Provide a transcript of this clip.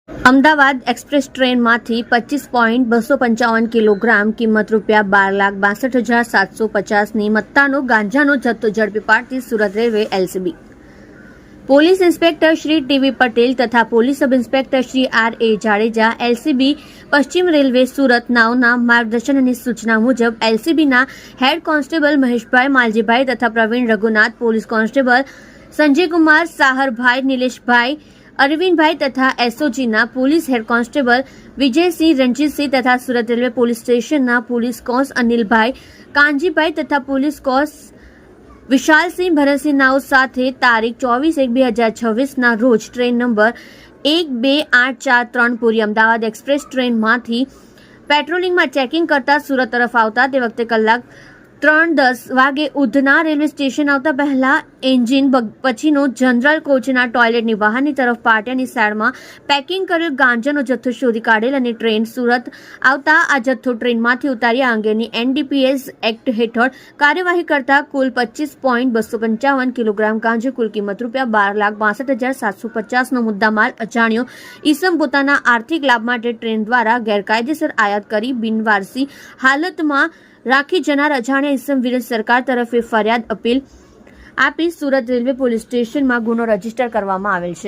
Ahmedabad express ટ્રેનમાંથી 25.255 kilogram કિંમત ₹2,62,750ની મત્તાનો ગાંજાનો જથ્થો ઝડપી પાડતી Surat railway LCB police inspector Shri T V Patel તથા police sub inspector Shri R A. Jadeja LCB પશ્ચિમ રેલવે સુરત નાવના માર્ગદર્શન અને સૂચના મુજબ એલસીબીના હેડ કોન્સ્ટેબલ મહેશભાઈ માલજીભાઈ તથા પ્રવીણ રઘુનાથ, પોલીસ કોન્સ્ટેબલ સંજયકુમાર સાહરભાઈ, નિલેશભાઈ, અરવિંદભાઈ તથા એસઓજીના police head constable Vijaysinh, Ranjitsinh તથા સુરત રેલવે પોલીસ સ્ટેશનના પોલીસ કોન્સ અનિલભાઈ, કાનજીભાઈ તથા પોલીસ કોન્સ વિશાલસિંહ, ભરતસિંહ નાવ સાથે તારીખ 24/1/2026ના રોજ train number 12843 Puri Ahmedabad express ટ્રેનમાંથી પેટ્રોલિંગમાં ચેકિંગ કરતા સુરત તરફ આવતા તે વખતે કલાક 3:10 વાગે ઉધના રેલવે સ્ટેશન આવતા પહેલા એન્જિન પછીનો જનરલ કોચના ટોયલેટની બહારની તરફ પાટિયાની સાઈડમાં પેકિંગ કરેલ ગાંજાનો જથ્થો શોધી કાઢેલ અને ટ્રેન સુરત આવતા આ જથ્થો ટ્રેનમાંથી ઉતાર્યા અંગેની એનડીપીએસ એક્ટ હેઠળ કાર્યવાહી કરતા કુલ 25.255 કિલોગ્રામ ગાંજો કુલ કિંમત ₹2,62,750નો મુદ્દામાલ અજાણ્યો ઈસમ પોતાના આર્થિક લાભ માટે ટ્રેન દ્વારા ગેરકાયદેસર આયાત કરી બિનવારસી હાલતમાં રાખી જનાર અજાણ્યા ઈસમ વિરુદ્ધ સરકાર તરફે ફરિયાદ અપીલ આપી સુરત રેલવે પોલીસ સ્ટેશનમાં ગુનો રજીસ્ટર કરવામાં આવેલ છે।